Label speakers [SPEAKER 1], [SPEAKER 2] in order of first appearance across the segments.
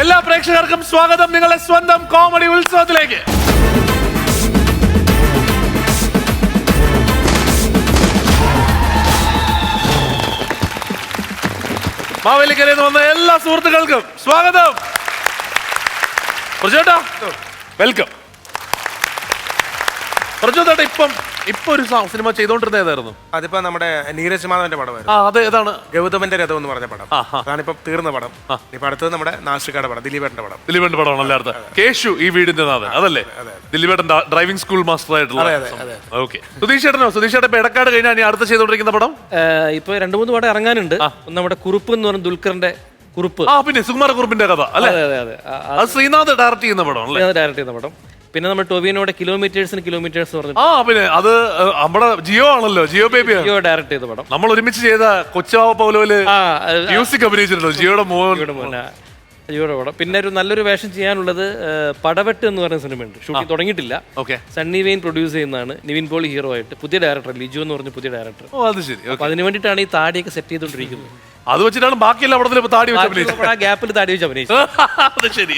[SPEAKER 1] എല്ലാ പ്രേക്ഷകർക്കും സ്വാഗതം നിങ്ങളുടെ സ്വന്തം കോമഡി ഉത്സവത്തിലേക്ക്. മാവേലിക്കരയിൽ നിന്ന് വന്ന എല്ലാ സുഹൃത്തുക്കൾക്കും സ്വാഗതം. പ്രജോട്ടാ വെൽക്കം. പ്രജോട്ട ഇപ്പൊ ഒരു സിനിമ ചെയ്തോണ്ടിരുന്ന ഏതായിരുന്നു?
[SPEAKER 2] അതിപ്പോ നമ്മുടെ നീരജ് മാധവന്റെ പടമായിരുന്നു.
[SPEAKER 1] അത് ഏതാണ്?
[SPEAKER 2] ഗൗതമന്റെ രഥം എന്ന് പറഞ്ഞ പടം. അതാണിപ്പം തീർന്ന പടം. ഇപ്പൊ അടുത്തത് നമ്മുടെ നാഷികയുടെ പടം, ദിലീപേട്ടന്റെ പടമാണ്. എല്ലായിടത്തും കേശു ഈ വീടിന്റെ നാഥൻ അതല്ലേ? ദിലീപേട്ടൻ ഡ്രൈവിംഗ് സ്കൂൾ മാസ്റ്റർ ആയിട്ടുള്ള. ഓക്കെ. സുധീഷ് ചേട്ടൻ ഇപ്പൊ ഇടക്കാട് കഴിഞ്ഞാൽ അടുത്ത ചെയ്തോണ്ടിരിക്കുന്ന പടം
[SPEAKER 3] ഇപ്പൊ 2-3 പടം ഇറങ്ങാനുണ്ട്. നമ്മുടെ കുറുപ്പ് എന്ന് പറഞ്ഞ ദുൽഖറിന്റെ കുറുപ്പ്.
[SPEAKER 1] പിന്നെ സുകുമാര കുറുപ്പിന്റെ കഥ അല്ലേ? അത് ശ്രീനാഥ് ഡയറക്ട് ചെയ്യുന്ന പടം.
[SPEAKER 3] പിന്നെ നമ്മൾ ടൊവിനോടെ കിലോമീറ്റേഴ്സ് പറഞ്ഞു.
[SPEAKER 1] പിന്നെ അത് നമ്മുടെ ജിയോ ആണല്ലോ, ജിയോ ബേബി
[SPEAKER 3] ഡയറക്ട് ചെയ്ത പടം.
[SPEAKER 1] നമ്മൾ ഒരുമിച്ച് ചെയ്ത കൊച്ചാവ പൗലോയില് മ്യൂസിക് അഭിനയിച്ചിട്ടുണ്ടോ? ജിയോയുടെ
[SPEAKER 3] പടം. പിന്നെ ഒരു നല്ലൊരു വേഷം ചെയ്യാനുള്ളത് പടവെട്ട് എന്ന് പറയുന്ന സിനിമയുണ്ട്. ഷൂട്ടിംഗ് തുടങ്ങിയിട്ടില്ല. സണ്ണി വെയിൻ പ്രൊഡ്യൂസ് ചെയ്യുന്നതാണ്. നിവിൻ പോളി ഹീറോ ആയിട്ട്. പുതിയ ഡയറക്ടർ ലിജു എന്ന് പറഞ്ഞ പുതിയ ഡയറക്ടർ.
[SPEAKER 1] അത് ശരി.
[SPEAKER 3] അപ്പൊ അതിന് വേണ്ടിയിട്ടാണ് ഈ താടിയൊക്കെ സെറ്റ് ചെയ്തോണ്ടിരിക്കുന്നത്.
[SPEAKER 1] അത് വെച്ചിട്ടാണ് ബാക്കിയെല്ലാം പടത്തിൽ താടി വെച്ച്
[SPEAKER 3] ആ ഗ്യാപ്പിൽ താടി വെച്ച് അഭിനയിച്ചു.
[SPEAKER 1] അത് ശരി.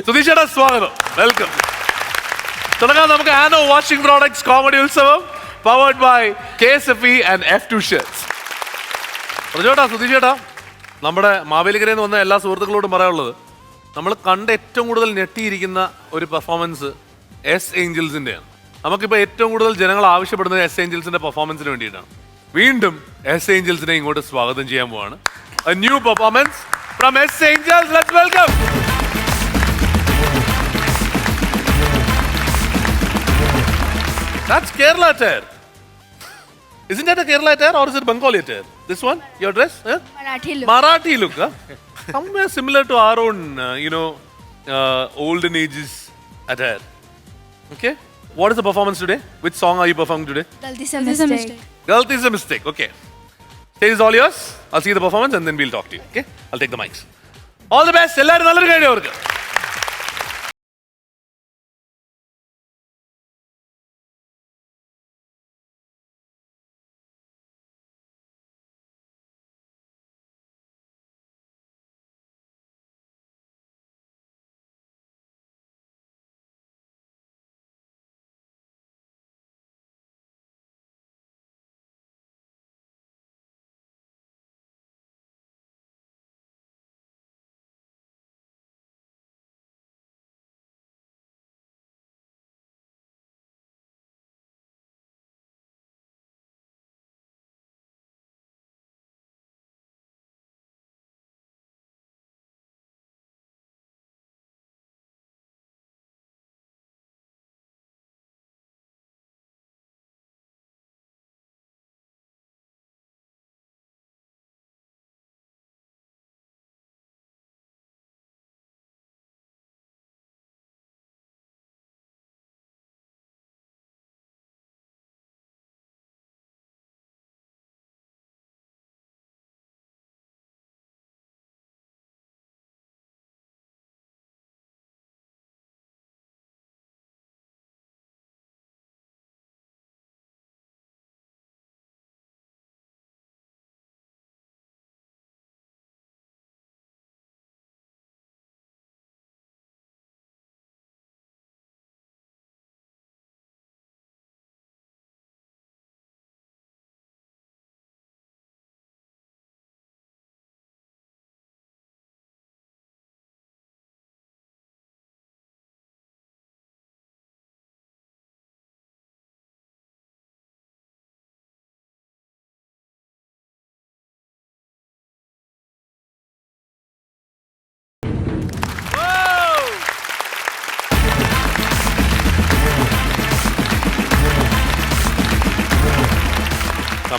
[SPEAKER 1] സുധീഷേട്ടാ സ്വാഗതം, വെൽക്കം. തുടങ്ങാം നമുക്ക് ആനോ washing products comedy Utsavam powered by KSFE and F2 shirts. പ്രജോട്ടാ, സുധീഷേട്ടാ, നമ്മുടെ മാവേലിക്കരയിൽ നിന്ന് വന്ന എല്ലാ സുഹൃത്തുക്കളോടും പറയാനുള്ളത്, നമ്മൾ കണ്ട് ഏറ്റവും കൂടുതൽ ഞെട്ടിയിരിക്കുന്ന ഒരു പെർഫോമൻസ് എസ് ഏഞ്ചൽസിൻ്റെയാണ്. നമുക്കിപ്പോൾ ഏറ്റവും കൂടുതൽ ജനങ്ങൾ ആവശ്യപ്പെടുന്നത് എസ് ഏഞ്ചൽസിന്റെ പെർഫോമൻസിന് വേണ്ടിയിട്ടാണ്. വീണ്ടും എസ് ഏഞ്ചൽസിനെ ഇങ്ങോട്ട് സ്വാഗതം ചെയ്യാൻ പോവാണ്. A new performance from S Angels. Let's welcome. That's Kerala attire. Isn't that a Kerala attire or is it Bengali attire? This one, your dress? Marathi look. Somewhere similar to our own, olden ages attire. Okay. What is the performance today? Which song are you performing today?
[SPEAKER 4] Galti se mistake.
[SPEAKER 1] Galti is a mistake. Okay. Stage is all yours. I'll see the performance and then we'll talk to you. Okay? I'll take the mics. All the best. എല്ലാവരും നല്ലൊരു കൈ അവർക്ക്.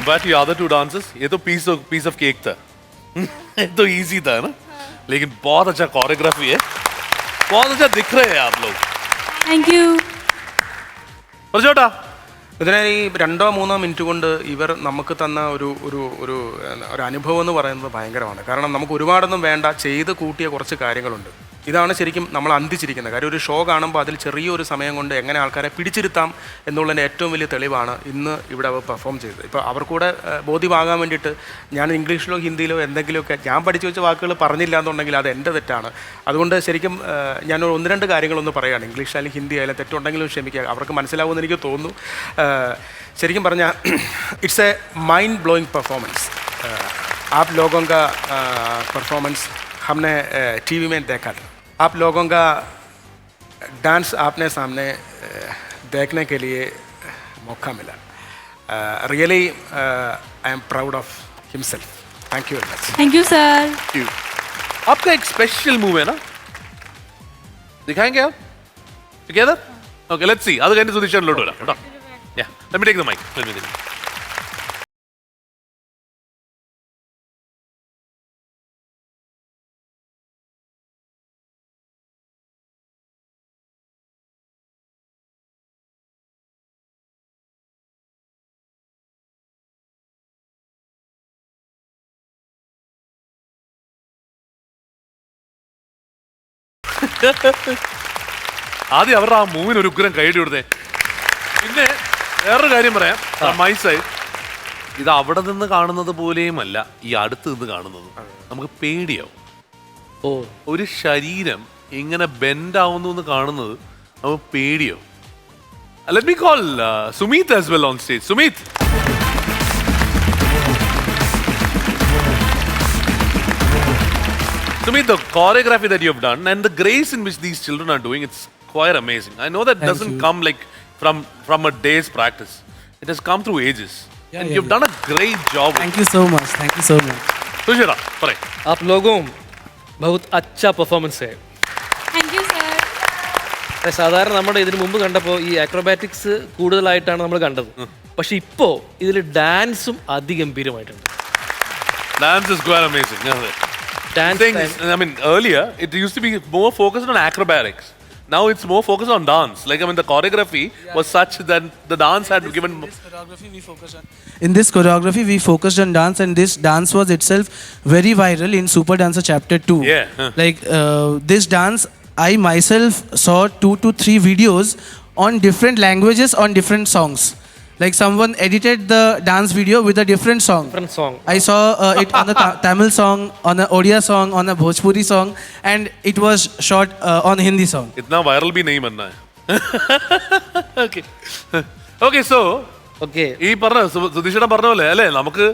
[SPEAKER 1] Compared to your other two dances, ये तो piece of cake था. ये तो easy था ना, लेकिन बहुत अच्छा कोरियोग्राफी है, बहुत अच्छा दिख रहे हैं आप लोग.
[SPEAKER 4] Thank you.
[SPEAKER 1] പ്രജോട്ടാ,
[SPEAKER 2] ഇതിനെ ഈ 2-3 മിനിറ്റ് കൊണ്ട് ഇവർ നമുക്ക് തന്ന ഒരു അനുഭവം എന്ന് പറയുന്നത് ഭയങ്കരമാണ്. കാരണം നമുക്ക് ഒരുപാടൊന്നും വേണ്ട, ചെയ്ത് കൂട്ടിയ കുറച്ച് കാര്യങ്ങളുണ്ട്. ഇതാണ് ശരിക്കും നമ്മൾ അന്തിച്ചിരിക്കുന്നത്. കാര്യം ഒരു ഷോ കാണുമ്പോൾ അതിൽ ചെറിയൊരു സമയം കൊണ്ട് എങ്ങനെ ആൾക്കാരെ പിടിച്ചിരുത്താം എന്നുള്ളതിൻ്റെ ഏറ്റവും വലിയ തെളിവാണ് ഇന്ന് ഇവിടെ അവർ പെർഫോം ചെയ്തത്. ഇപ്പോൾ അവർക്കൂടെ ബോധ്യമാകാൻ വേണ്ടിയിട്ട് ഞാൻ ഇംഗ്ലീഷിലോ ഹിന്ദിയിലോ എന്തെങ്കിലുമൊക്കെ ഞാൻ പഠിച്ചു വെച്ച വാക്കുകൾ പറഞ്ഞില്ല എന്നുണ്ടെങ്കിൽ അത് എൻ്റെ തെറ്റാണ്. അതുകൊണ്ട് ശരിക്കും ഞാൻ ഒന്ന് രണ്ട് കാര്യങ്ങളൊന്ന് പറയുകയാണ്. ഇംഗ്ലീഷ് ആയാലും ഹിന്ദി ആയാലും തെറ്റുണ്ടെങ്കിലും ക്ഷമിക്കുക, അവർക്ക് മനസ്സിലാവുമെന്ന് എനിക്ക് തോന്നുന്നു. ശരിക്കും പറഞ്ഞാൽ it's a mind blowing performance. आप लोगों का परफॉर्मेंस हमने टीवी में देखा था. आप लोगों का डांस आपने सामने देखने के लिए मौका मिला. Really I am proud of himself. Thank you very much.
[SPEAKER 4] Thank you sir.
[SPEAKER 1] आपका एक स्पेशल मूव है ना, दिखाएंगे आप टुगेदर? Okay, let's see. അത് കഴിഞ്ഞ് സുധീഷനിലോട്ട് വരാം കേട്ടോ. Yeah, let me take the mic. Let me take the mic. ആദ്യം അവരുടെ ആ മൂവിന് ഒരു ഉഗ്രം കൈയടി കൊടുത്തേ. പിന്നെ വേറൊരു കാര്യം പറയാം, മൈ സൈഡ്, ഇത് അവിടെ നിന്ന് കാണുന്നത് പോലെയും അല്ല ഈ അടുത്ത് നിന്ന് കാണുന്നത്. നമുക്ക് പേടിയാവും.
[SPEAKER 3] ഓ,
[SPEAKER 1] ഒരു ശരീരം ഇങ്ങനെ ബെൻഡ് ആവുന്നു എന്ന് കാണുന്നത് നമുക്ക് പേടിയാവും. Let me call Sumit as well on stage. Sumit, Sumit, the choreography that you have done and the grace in which these children are doing, it's quite amazing. I know that doesn't come like from a day's practice. It has come through ages. And you've done a great job.
[SPEAKER 5] Thank you so much. Thank you so much.
[SPEAKER 1] Sushira, pare.
[SPEAKER 3] आप लोगों बहुत अच्छा performance है.
[SPEAKER 4] Thank you sir.
[SPEAKER 3] സാധാരണ നമ്മുടെ ഇതിനു മുമ്പ് കണ്ടപ്പോൾ ഈ അക്രോബാറ്റിക്സ് കൂടുതലായിട്ടാണ് നമ്മൾ കണ്ടത്. പക്ഷെ ഇപ്പോ ഇതിൽ ഡാൻസും അതിഗംഭീരമായിട്ടുണ്ട്.
[SPEAKER 1] Dance is quite amazing.
[SPEAKER 3] Dance
[SPEAKER 1] Things, I mean, earlier it used to be more focused on acrobatics. Now it's more focused on dance. Like, I mean, the choreography was such that the dance had given.
[SPEAKER 5] In this choreography, we focused on dance, and this dance was itself very viral in Super Dancer Chapter 2.
[SPEAKER 1] Yeah.
[SPEAKER 5] Like this dance, I myself saw 2 to 3 videos on different languages on different songs. Like someone edited the dance video with a different song.
[SPEAKER 3] Different song.
[SPEAKER 5] I saw it on a Tamil song, on a Odia song, on a Bhojpuri song, and it was shot on a Hindi song.
[SPEAKER 1] इतना viral भी नहीं बनना है. Okay. Okay, so
[SPEAKER 3] okay,
[SPEAKER 1] ഈ പറഞ്ഞ സുധീഷേട്ടൻ പറഞ്ഞ പോലെ അല്ലേ, നമുക്ക്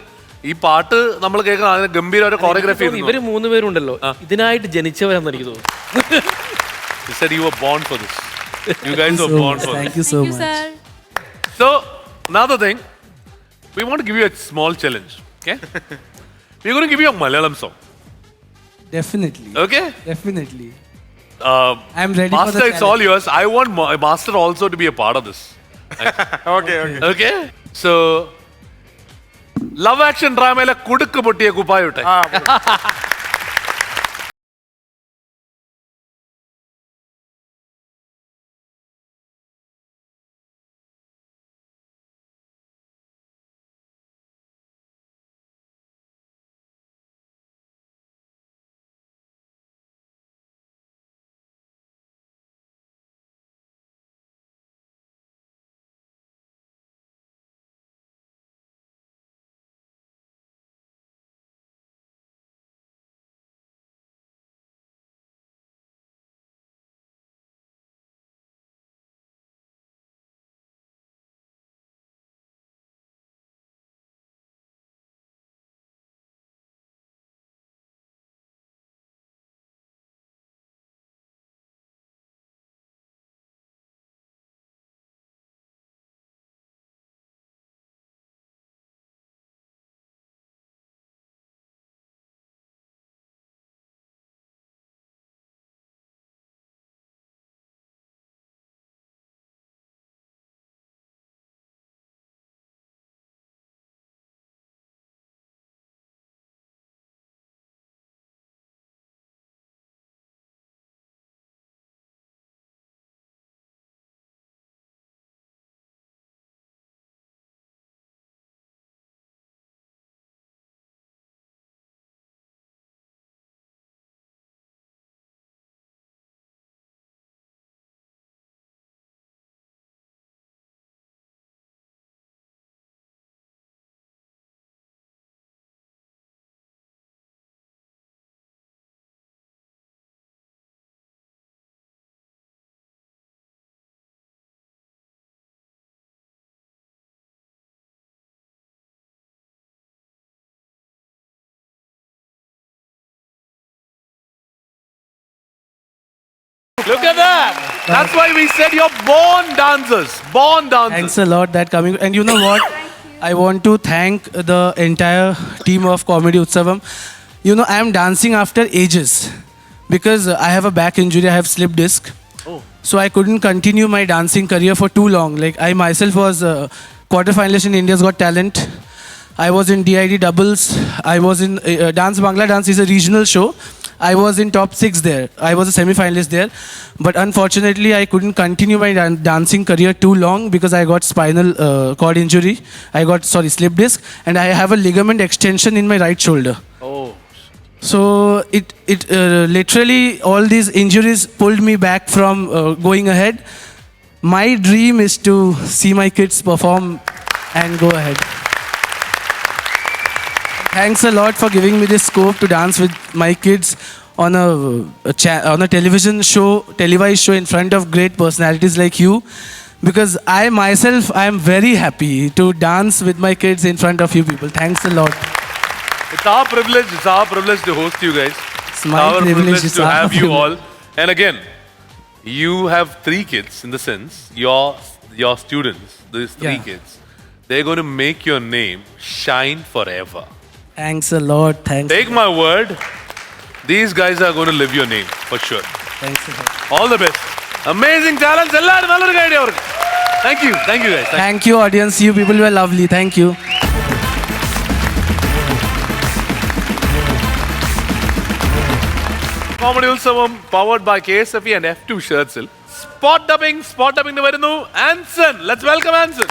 [SPEAKER 1] ഈ പാട്ട് നമ്മൾ കേൾക്കണം, അതിന് ഗംഭീര ഒരു കോറിയോഗ്രാഫി.
[SPEAKER 3] ഇവര് 3 പേരുണ്ടല്ലോ ഇതിനായിട്ട് ജനിച്ചവരാന്ന് എനിക്ക് തോന്നുന്നു.
[SPEAKER 1] You said you were born for this. You guys were born for this.
[SPEAKER 5] Thank you so
[SPEAKER 4] Thank you
[SPEAKER 5] much.
[SPEAKER 4] sir.
[SPEAKER 1] So, another thing, we want to give you a small challenge. Okay? We're going to give you a Malayalam song.
[SPEAKER 5] Definitely.
[SPEAKER 1] Okay?
[SPEAKER 5] Definitely.
[SPEAKER 1] I'm
[SPEAKER 5] ready for the
[SPEAKER 1] Master, it's all
[SPEAKER 5] challenge.
[SPEAKER 1] yours. I want Master also to be a part of this.
[SPEAKER 2] Okay okay.
[SPEAKER 1] Okay? So, love action drama കുടുക്ക് പൊട്ടിയ കുപ്പായോട്ടെ. Look at that. That's why we said you're born dancers. Born dancers.
[SPEAKER 5] Thanks a lot that coming. And you know what? I want to thank the entire team of Comedy Utsavam. You know, I am dancing after ages because I have a back injury. I have slip disc.
[SPEAKER 1] Oh.
[SPEAKER 5] So I couldn't continue my dancing career for too long. Like I myself was quarterfinalist in India's Got Talent. I was in DID doubles. I was in Dance Bangla Dance is a regional show. I was in top 6 there. I was a semi-finalist there. But unfortunately, I couldn't continue my dancing career too long because I got spinal cord injury. I got, slip disc. And I have a ligament extension in my right shoulder.
[SPEAKER 1] Oh.
[SPEAKER 5] So it literally, all these injuries pulled me back from going ahead. My dream is to see my kids perform and go ahead. Thanks a lot for giving me this scope to dance with my kids on a television show, televised show in front of great personalities like you. Because I myself, I am very happy to dance with my kids in front of you people. Thanks a lot.
[SPEAKER 1] It's our privilege. It's our privilege to host you guys.
[SPEAKER 5] It's my
[SPEAKER 1] our
[SPEAKER 5] privilege.
[SPEAKER 1] to have you all. And again, you have 3 kids in the sense your students, these 3 kids, they're going to make your name shine forever.
[SPEAKER 5] Thanks a lot. Thanks.
[SPEAKER 1] Take my word, these guys are going to live your name for sure.
[SPEAKER 5] Thanks a lot.
[SPEAKER 1] All the best. Amazing talents. Thank you. Thank you guys.
[SPEAKER 5] Thank you, audience. You people were lovely. Thank you.
[SPEAKER 1] Comedy Utsavam powered by KSFE and F2 Shirtsil. Spot dubbing ന് വരുന്നു Anson. Let's welcome Anson.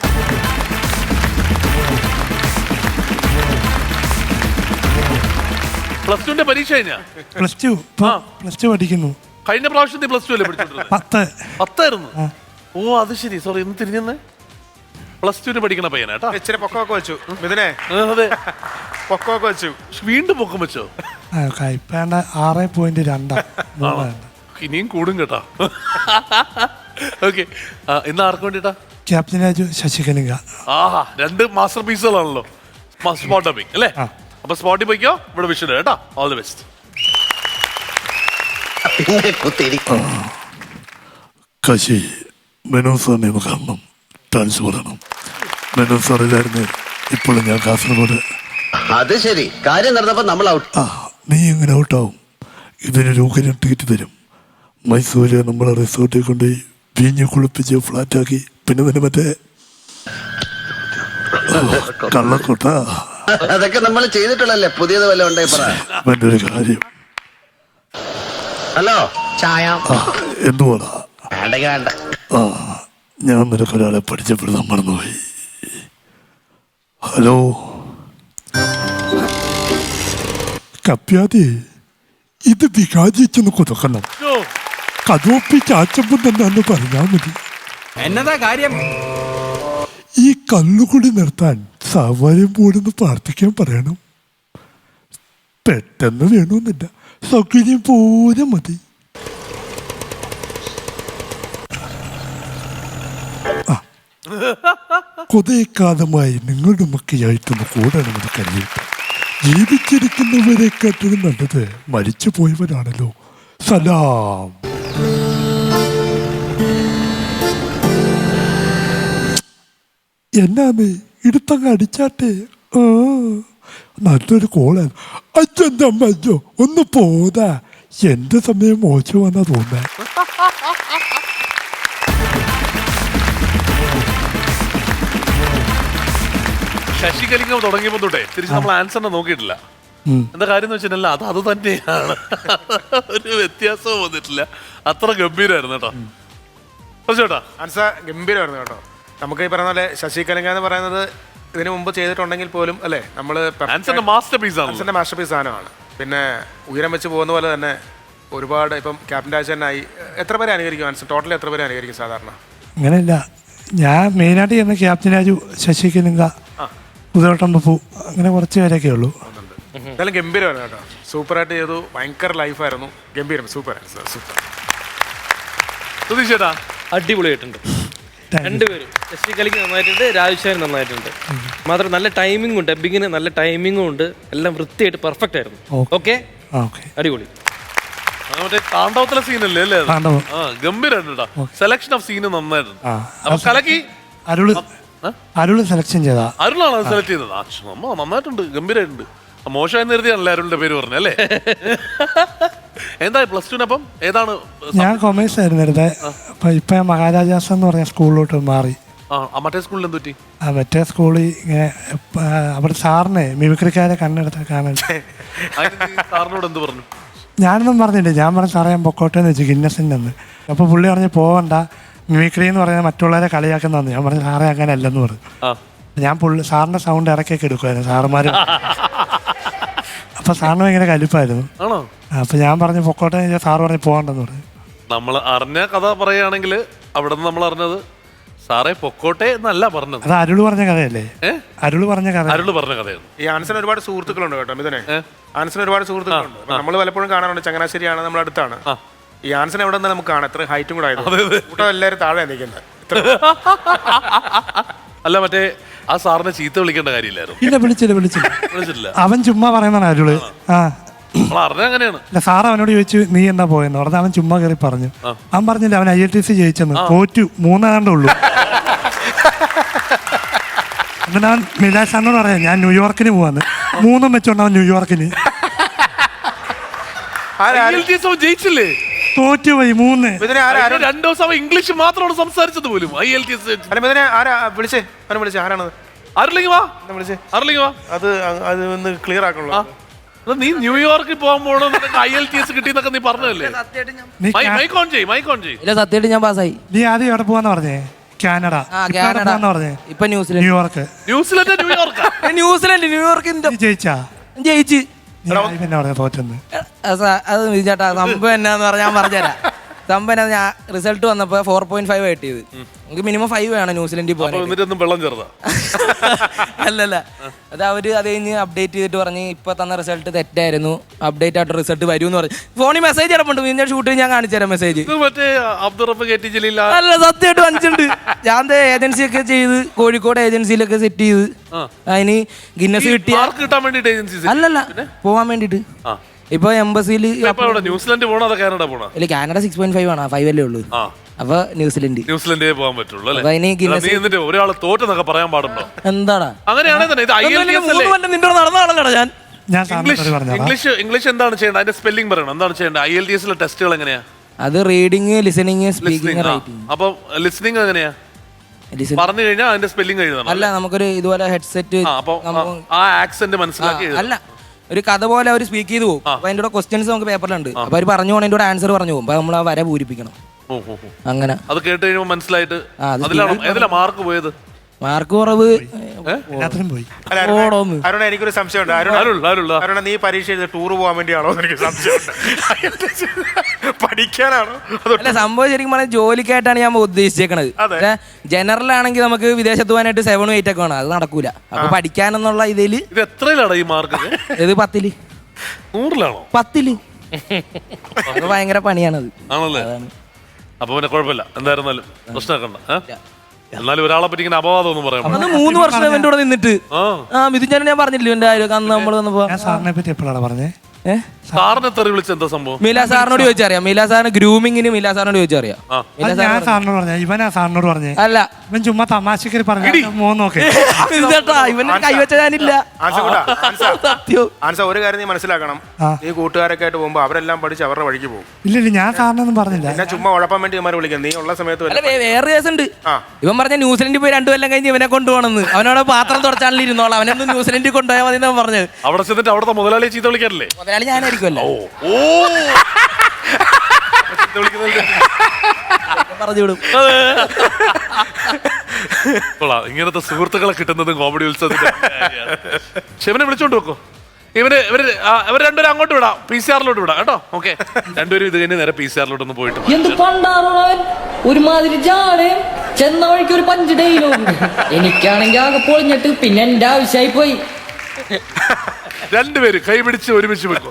[SPEAKER 1] Plus ടുന്റെ പരീക്ഷ കഴിഞ്ഞാ?
[SPEAKER 6] Plus two പഠിക്കുന്നു.
[SPEAKER 1] കഴിഞ്ഞ പ്രാവശ്യം plus two അല്ലേ പഠിച്ചോണ്ടിരുന്നത്? 10 ഓ അത് ശരി. സോറി, ഇന്ന് തിരിഞ്ഞെന്ന്. പ്ലസ് ടുന് പഠിക്കണ പയ്യനാ.
[SPEAKER 2] ഇച്ചിരി പൊക്കമൊക്കെ വെച്ചു മിഥുനെ.
[SPEAKER 1] അതെ,
[SPEAKER 2] പൊക്കമൊക്കെ വെച്ചു.
[SPEAKER 1] വീണ്ടും പൊക്കം വെച്ചോ?
[SPEAKER 6] കൈപ്പേണ്ട 6.2.
[SPEAKER 1] ഇനിയും കൂടും കേട്ടോ. ഓക്കെ, ഇന്ന് ആർക്ക് വേണ്ടിട്ടാ?
[SPEAKER 6] ക്യാപ്റ്റൻ രാജു, ശശികലിംഗ.
[SPEAKER 1] ആഹാ, 2 മാസ്റ്റർ പീസുകളാണല്ലോ. സ്പോട്ട് ഡബിങ് അല്ലേ? അപ്പൊ സ്പോട്ടിൽ പോയിക്കോ. ഇവിടെ വിഷയം കേട്ടോ. All the best.
[SPEAKER 7] Kashi, Manoj സാറിനെ ഒന്ന് കാണണം, താങ്ക്സ് പറയണം. മനോജ് സാറില്ലായിരുന്നു ഇപ്പോഴും ഞാൻ കാസർഗോഡ്.
[SPEAKER 8] അത് ശരി, കാര്യം നടന്നപ്പോ നമ്മൾ ഔട്ട്.
[SPEAKER 7] നീ എങ്ങനെ ഔട്ടാവും? ഇതിന് രൂപ ടിക്കറ്റ് തരും. മൈസൂര് നമ്മളെ റിസോർട്ടിൽ കൊണ്ടുപോയി വീഞ്ഞ് കുളിപ്പിച്ച് ഫ്ലാറ്റാക്കി. പിന്നെ തന്നെ മറ്റേ കള്ളക്കോട്ട.
[SPEAKER 8] അതൊക്കെ നമ്മൾ ചെയ്തിട്ടുള്ളല്ലേ. പുതിയത് വല്ല ഉണ്ടായി പറ.
[SPEAKER 7] മറ്റൊരു കാര്യം.
[SPEAKER 8] ഹലോ, ചായ
[SPEAKER 7] എന്തുവാടാ?
[SPEAKER 8] വേണ്ട.
[SPEAKER 7] ഞാൻ നിനക്കൊരാളെ പഠിച്ചപ്പെടുത്താൻ മറന്നുപോയി. ഹലോ
[SPEAKER 6] കപ്പ്യാതി, ഇത് വികാജിച്ചൊന്ന് കൊടുക്കണം. കഥോപ്പിച്ച് ആച്ചപ്പം തന്നെ അന്ന് പറഞ്ഞാൽ മതി.
[SPEAKER 5] എന്നതാ കാര്യം?
[SPEAKER 6] ഈ കള്ളുകുടി നിർത്താൻ സൗകര്യം പോലെന്ന് പ്രാർത്ഥിക്കാൻ പറയണം. പെട്ടെന്ന് വേണമെന്നില്ല, സൗകര്യം പോലെ മതി. കുറെ കാലമായി നിങ്ങളുടെ മക്കയായിട്ടൊന്ന് കൂടണമെന്ന് കരുതിയിട്ട്. ജീവിച്ചിരിക്കുന്നവരെക്കാട്ടിലും നല്ലത് മരിച്ചു പോയവരാണല്ലോ. സലാം. എന്നാന്ന് ഇടുത്തങ്ങ് അടിച്ചാട്ടെ. നല്ലൊരു കോളാണ്. അച്ഛൻ്റെ അമ്മ അച്ഛോ ഒന്ന് പോതാ. എന്റെ സമയം മോശമാണെന്നാ തോന്നുന്നത്.
[SPEAKER 1] ശശികലിംഗം തുടങ്ങിയപ്പോ തൊട്ടേ തിരിച്ച് നമ്മൾ ആൻസറിനെ നോക്കിയിട്ടില്ല. എന്താ കാര്യം എന്ന് വെച്ചിട്ടുണ്ടല്ല, അത് തന്നെയാണ്. ഒരു വ്യത്യാസവും വന്നിട്ടില്ല. അത്ര ഗംഭീരമായിരുന്നു കേട്ടോ. ചേട്ടാ
[SPEAKER 2] ആൻസർ ഗംഭീരമായിരുന്നു കേട്ടോ. നമുക്ക് ഈ പറഞ്ഞ പോലെ ശശികലിംഗ എന്ന് പറയുന്നത് ഇതിനു മുമ്പ് ചെയ്തിട്ടുണ്ടെങ്കിൽ പോലും അല്ലേ, നമ്മള്
[SPEAKER 1] ആൻസറിന്റെ മാസ്റ്റർ പീസ് ആണ്.
[SPEAKER 2] ആൻസറിന്റെ മാസ്റ്റർ പീസ് സാധനമാണ്. പിന്നെ ഉയരം വെച്ച് പോകുന്ന പോലെ തന്നെ ഒരുപാട് ഇപ്പം ക്യാപ്റ്റൻ രാജ് തന്നെ ആയി. എത്ര പേരെ അനുകരിക്കും ആൻസർ? ടോട്ടൽ എത്ര പേരെ അനുകരിക്കും സാധാരണ?
[SPEAKER 6] അങ്ങനെയല്ല, ഞാൻ മെയിനായിട്ട് ചെയ്യുന്ന ക്യാപ്റ്റൻ രാജു, ശശികലിംഗ, ഉദയോട്ടം പപ്പു, അങ്ങനെ കുറച്ച് പേരൊക്കെ ഉള്ളൂ.
[SPEAKER 2] എന്തായാലും ഗംഭീരമായിരുന്നു കേട്ടോ. സൂപ്പറായിട്ട് ചെയ്തു. ഭയങ്കര ലൈഫായിരുന്നു. ഗംഭീരം. Super super.
[SPEAKER 1] ചേട്ടാ
[SPEAKER 3] അടിപൊളിയായിട്ടുണ്ട് രണ്ടുപേരും. ശശികലിംഗ് നന്നായിട്ടുണ്ട്, രാജുശാൻ നന്നായിട്ടുണ്ട്. മാത്രം നല്ല ടൈമിംഗ് ഉണ്ട്, ഡബിങ്ങിന് നല്ല ടൈമിങ്ങും ഉണ്ട്. എല്ലാം വൃത്തിയായിട്ട് പെർഫെക്റ്റ് ആയിരുന്നു. ഓക്കെ, അടിപൊളി.
[SPEAKER 1] മറ്റേ താണ്ഡവത്തിലെ സീനല്ലേ അല്ലേ അത്?
[SPEAKER 6] താണ്ഡവം.
[SPEAKER 1] ആ ഗംഭീരായിട്ടാ. സെലക്ഷൻ ഓഫ് സീന് നന്നായിട്ടുണ്ട്.
[SPEAKER 6] ആ.
[SPEAKER 1] അപ്പൊ കലക്കി.
[SPEAKER 6] അരുള് സെലക്ഷൻ ചെയ്താ.
[SPEAKER 1] അരുളാണ് അത് സെലക്ട് ചെയ്തത്. നന്നായിട്ടുണ്ട്, ഗംഭീരായിട്ടുണ്ട്. മോശമായി നിർത്തിയാണല്ലേ അരുളിന്റെ പേര് പറഞ്ഞല്ലേ? എന്താ പ്ലസ് ടുനപ്പം ഏതാണ്?
[SPEAKER 6] ഞാൻ കൊമേഴ്സ് ആയിരുന്നു നേരത്തെ. ഇപ്പൊ ഞാൻ മഹാരാജാസ് എന്ന് പറഞ്ഞ സ്കൂളിലോട്ട് മാറി.
[SPEAKER 1] മറ്റേ സ്കൂളിൽ എന്ത് പറ്റി?
[SPEAKER 6] മറ്റേ സ്കൂളിൽ ഇങ്ങനെ അവിടെ സാറിനെ മിമിക്രിക്കാരെ കണ്ണെടുത്ത കാണാൻ.
[SPEAKER 1] സാറിനോട് എന്ത് പറഞ്ഞു?
[SPEAKER 6] ഞാനൊന്നും പറഞ്ഞില്ല. ഞാൻ പറഞ്ഞു സാറേ ഞാൻ പൊക്കോട്ടെ എന്ന് വെച്ചു ഇന്നസെന്റ് എന്ന്. അപ്പൊ പുള്ളി പറഞ്ഞ് പോവണ്ട, മിമിക്രി എന്ന് പറഞ്ഞാൽ മറ്റുള്ളവരെ കളിയാക്കുന്ന. ഞാൻ പറഞ്ഞു സാറേ അങ്ങനെ അല്ലെന്ന് പറഞ്ഞു. ഞാൻ സാറിന്റെ സൗണ്ട് ഇറക്കിയൊക്കെ എടുക്കുമായിരുന്നു സാറുമാര്. അപ്പൊ സാറിന് ഭയങ്കര കലിപ്പായിരുന്നു. അപ്പൊ ഞാൻ പറഞ്ഞു പൊക്കോട്ടെ, സാറ് പറഞ്ഞ് പോകണ്ടെന്ന് പറഞ്ഞു.
[SPEAKER 1] നമ്മൾ അറിഞ്ഞ കഥ പറയുകയാണെങ്കിൽ അവിടെ നിന്ന് നമ്മൾ അറിഞ്ഞത് സാറേ പൊക്കോട്ടെ എന്നല്ല പറഞ്ഞത്.
[SPEAKER 6] അത് അരുള് പറഞ്ഞ കഥയല്ലേ? അരുള് പറഞ്ഞ
[SPEAKER 1] കഥയാണ്.
[SPEAKER 2] ഈ ആൻസന് ഒരുപാട് സുഹൃത്തുക്കളുണ്ട് കേട്ടോ മിഥുനെ. ആൻസന് ഒരുപാട് സുഹൃത്തുക്കളുണ്ട്. നമ്മൾ പലപ്പോഴും കാണാറുണ്ട് ചങ്ങനാശ്ശേരിയാണ് നമ്മൾ അടുത്താണ്. ഈ ആൻസൺ എവിടെ നിന്ന് നമുക്ക് കാണാം. എത്ര ഹൈറ്റും കൂടെ ആയിരുന്നു. എല്ലാവരും താഴെ നിൽക്കുന്നത്.
[SPEAKER 1] അല്ല മറ്റേ ആ സാറിനെ ചീത്ത വിളിക്കേണ്ട കാര്യമില്ലായിരുന്നു.
[SPEAKER 6] ഇല്ല, വിളിച്ചില്ല. അവൻ ചുമ്മാ പറയുന്നതാണ് അരുള്.
[SPEAKER 1] അങ്ങനെയാണ്.
[SPEAKER 6] സാർ അവനോട് ചോദിച്ചു നീ എന്താ പോയെന്ന് പറഞ്ഞാൽ അവൻ ചുമ്മാ കയറി പറഞ്ഞു. അവൻ പറഞ്ഞില്ല അവൻ IITC ജയിച്ചെന്ന്. തോറ്റു 3 ഉള്ളൂ. എന്നിട്ട് അവൻ മിലാഷ് സാറിനോട് പറയാം ഞാൻ ന്യൂയോർക്കിന് പോവാന്ന്. 3 വെച്ചോണ്ട് അവൻ ന്യൂയോർക്കിന്
[SPEAKER 1] ജയിച്ചില്ലേ?
[SPEAKER 6] തോറ്റുപോയി 3.
[SPEAKER 1] 2 ദിവസം ഇംഗ്ലീഷ് മാത്രമാണ് സംസാരിച്ചത് പോലും.
[SPEAKER 2] ആരാണത്? അത് ഒന്ന് ക്ലിയർ ആക്കണല്ലോ.
[SPEAKER 1] നീ ന്യൂയോർക്കിൽ പോകുമ്പോൾ IELTS കിട്ടിയെന്നൊക്കെ നീ പറഞ്ഞതല്ലേ? മൈക്ക് ഓൺ ചെയ്യ്.
[SPEAKER 9] സത്യമായിട്ട് ഞാൻ പാസ്സായി.
[SPEAKER 6] നീ ആദ്യം എവിടെ പോവാന്ന് പറഞ്ഞേ? കാനഡ. പറഞ്ഞേ
[SPEAKER 9] ഇപ്പൊ ന്യൂസിലൻഡ്.
[SPEAKER 6] ന്യൂയോർക്ക്.
[SPEAKER 9] ന്യൂയോർക്ക്
[SPEAKER 6] ജയിച്ചാ?
[SPEAKER 9] ജയിച്ച്.
[SPEAKER 6] തോറ്റെന്ന്.
[SPEAKER 9] അത് ചേട്ടാ സംഭവം എന്നാന്ന് പറഞ്ഞാൽ ഞാൻ പറഞ്ഞുതരാം. സംഭവം എന്നാ, ഞാൻ റിസൾട്ട് വന്നപ്പോ 4.5 കിട്ടിയത്. നമുക്ക് മിനിമം 5 വേണം ന്യൂസിലൻഡിൽ പോകാൻ. അല്ലല്ല, അത് അവര് അത് കഴിഞ്ഞ് അപ്ഡേറ്റ് ചെയ്തിട്ട് പറഞ്ഞ് ഇപ്പൊ തന്ന റിസൾട്ട് തെറ്റായിരുന്നു, അപ്ഡേറ്റ് ആയിട്ട് റിസൾട്ട് വരും എന്ന് പറഞ്ഞു. ഫോണിൽ മെസ്സേജ് ഇടപെട്ടു. ഇതിന്റെ ഷൂട്ടിൽ ഞാൻ കാണിച്ചു തരാം മെസ്സേജ്. അല്ല സത്യമായിട്ട് 5 ഉണ്ട്. ഞാൻ ഏജൻസി ഒക്കെ ചെയ്ത് കോഴിക്കോട് ഏജൻസിയിലൊക്കെ സെറ്റ് ചെയ്ത് അതിന് ഗിന്നസ് കിട്ടി. അല്ലല്ല, പോവാൻ വേണ്ടിട്ട്. ഇപ്പൊ എംബസിയിൽ
[SPEAKER 1] ന്യൂസിലൻഡ് പോണോ അതോ കാനഡ പോണോ?
[SPEAKER 9] ഇല്ല, കാനഡ 6.5 ആണ്, 5 അല്ലേ ഉള്ളൂ. അപ്പൊ ന്യൂസിലൻഡേ
[SPEAKER 1] പോകാൻ പറ്റുള്ളൂ. ഒരാൾ തോറ്റെന്നൊക്കെ പറയാൻ പാടുണ്ടോ?
[SPEAKER 9] എന്താടാ
[SPEAKER 1] അങ്ങനെയാണെങ്കിൽ
[SPEAKER 9] നിന്നോട് നടന്നാണല്ലോടാ ഞാൻ.
[SPEAKER 1] ഇംഗ്ലീഷ് എന്താണ് ചെയ്യേണ്ടത്? അതിന്റെ സ്പെല്ലിംഗ് പറയണം. എന്താണ് ചെയ്യേണ്ടത്? IELTS ടെസ്റ്റുകൾ എങ്ങനെയാ?
[SPEAKER 9] അത് റീഡിങ്, ലിസണിങ്, സ്പീക്കിംഗ്, റൈറ്റിംഗ്.
[SPEAKER 1] അപ്പൊ ലിസണിങ് എങ്ങനെയാ? പറഞ്ഞു കഴിഞ്ഞാൽ അതിന്റെ സ്പെല്ലിംഗ് എഴുതണം.
[SPEAKER 9] അല്ല, നമുക്കൊരു ഇതുപോലെ ഹെഡ്സെറ്റ്,
[SPEAKER 1] ആ ആക്സെന്റ് മനസ്സിലാക്കി.
[SPEAKER 9] അല്ല, ഒരു കഥ പോലെ അവർ സ്പീക്ക് ചെയ്ത് പോകും. അപ്പൊ അതിന്റെ കൂടെ ക്വസ്റ്റ്യൻസ് നമുക്ക് പേപ്പറിലുണ്ട്. അപ്പൊ അവർ പറഞ്ഞു പോകണ അതിന്റെ ആൻസർ പറഞ്ഞു പോകും. അപ്പൊ നമ്മൾ ആ വര പൂരിപ്പിക്കണം. അങ്ങനെ
[SPEAKER 1] അത് കേട്ട് കഴിയുമ്പോൾ മനസ്സിലായിട്ട് അതിലാണ് മാർക്ക് പോയത്.
[SPEAKER 9] മാർക്ക് കുറവ്
[SPEAKER 6] പോയി.
[SPEAKER 2] അരുണ, എനിക്കൊരു സംശയമുണ്ട്. അരുണ, നീ പരീക്ഷ എഴുതി ടൂർ പോകാൻ വേണ്ടിയാണോ? എനിക്ക് സംശയമുണ്ട്. പഠിക്കാനാണോ?
[SPEAKER 9] അല്ല, സംഭവം ശരിക്കും പറഞ്ഞാൽ ജോലിക്കായിട്ടാണ് ഞാൻ ഉദ്ദേശിച്ചേക്കണത്. ജനറൽ ആണെങ്കിൽ നമുക്ക് വിദേശത്ത് പോകാനായിട്ട് 7, 8 ഒക്കെ വേണം. അത് നടക്കൂല. അപ്പൊ പഠിക്കാനെന്നുള്ള ഇതില്
[SPEAKER 1] ഇത് എത്രയിലാണ് ഈ മാർക്ക്?
[SPEAKER 9] ഇത് 10.
[SPEAKER 1] 100-ലാണോ?
[SPEAKER 9] 10. അത് ഭയങ്കര പണിയാണത്.
[SPEAKER 1] ആണല്ലേ? അപ്പൊ പിന്നെ കുഴപ്പമില്ല. എന്തായിരുന്നാലും പ്രശ്നമാക്കണ്ട. എന്നാലും ഒരാളെ പറ്റി ഇങ്ങനെ അപവാദം ഒന്നും പറയാം.
[SPEAKER 9] 3 വർഷം എന്റെ കൂടെ നിന്നിട്ട് ഇത് ഞാൻ പറഞ്ഞില്ലല്ലോ എന്റെ ആരും അന്ന് നമ്മൾ വന്നപ്പോ.
[SPEAKER 6] സാറിനെ പറ്റി എപ്പോഴാണ് പറഞ്ഞേ?
[SPEAKER 1] സാറിനെ തെറി വിളിച്ച എന്താ സംഭവം?
[SPEAKER 9] മീല സാറിനോട് ചോദിച്ചറിയാം. മീല സാറിന് ഗ്രൂമിങ്ങിന് മീല സാറിനോട് ചോദിച്ചറിയാം.
[SPEAKER 6] ഞാൻ സാറിനോട് പറഞ്ഞ ഇവനാ സാറിനോട് പറഞ്ഞേ?
[SPEAKER 9] അല്ല,
[SPEAKER 6] ഇവൻ ചുമ്മാ തമാശക്ക് പറഞ്ഞു.
[SPEAKER 9] ഇവനെ കൈവച്ച ഞാനില്ല.
[SPEAKER 2] ആൻസ, ഒരു കാര്യം നീ മനസ്സിലാക്കണം. നീ കൂട്ടുകാരൊക്കെ ആയിട്ട് പോകുമ്പോ അവരെല്ലാം പഠിച്ച് അവരുടെ വഴിക്ക് പോകും.
[SPEAKER 6] ഇല്ല, ഞാൻ സാറിനൊന്നും പറഞ്ഞില്ല.
[SPEAKER 2] എന്നെ ചുമ്മാ ഉഴപ്പാൻ വേണ്ടി ഇവന്മാരെ വിളിക്കാം. നീ ഉള്ള സമയത്ത്
[SPEAKER 9] വേറെ കേസുണ്ട്. ഇവൻ പറഞ്ഞ ന്യൂസിലൻഡിൽ പോയി 2 കൊല്ലം കഴിഞ്ഞ് ഇവനെ കൊണ്ടുപോകണമെന്ന്. അവനോട് പാത്രം തുടച്ചാണെങ്കിൽ ഇരുന്നോളാം. അവനൊന്ന് ന്യൂസിലൻഡിൽ കൊണ്ടുപോയാൽ മതി എന്നാ പറഞ്ഞത്.
[SPEAKER 1] അവിടെ ചെന്നിട്ട് അവിടുത്തെ മുതലാളിയെ ചീത്ത വിളിക്കാറില്ലേ?
[SPEAKER 9] മുതലാളി ഞാനായിരിക്കുമല്ലോ. പറഞ്ഞു വിടും.
[SPEAKER 1] ഇങ്ങനത്തെ സുഹൃത്തുക്കളെ കിട്ടുന്നതും കോമഡി ഉത്സവത്തിന്റെ. ശിവനെ വിളിച്ചോണ്ട് വെക്കോ. ഇവർ രണ്ടുപേരും അങ്ങോട്ട് വിടാം, PCR-ലോട്ട് വിടാം കേട്ടോ. ഓക്കെ, രണ്ടുപേരും ഇത് കഴിഞ്ഞ് നേരെ PCR-ലോട്ടൊന്ന് പോയിട്ട്.
[SPEAKER 10] എന്ത് പണ്ടാറോളവൻ, ഒരുമാതിരി ജാടയും ചെന്ന വഴിക്ക് ഒരു 5 ഡെയിലും. എനിക്കാണെങ്കിൽ ആകെ പൊളിഞ്ഞിട്ട് പിന്നെ എന്റെ ആവശ്യമായി പോയി.
[SPEAKER 1] രണ്ടുപേരും കൈ പിടിച്ച് ഒരുമിച്ച് വെക്കോ.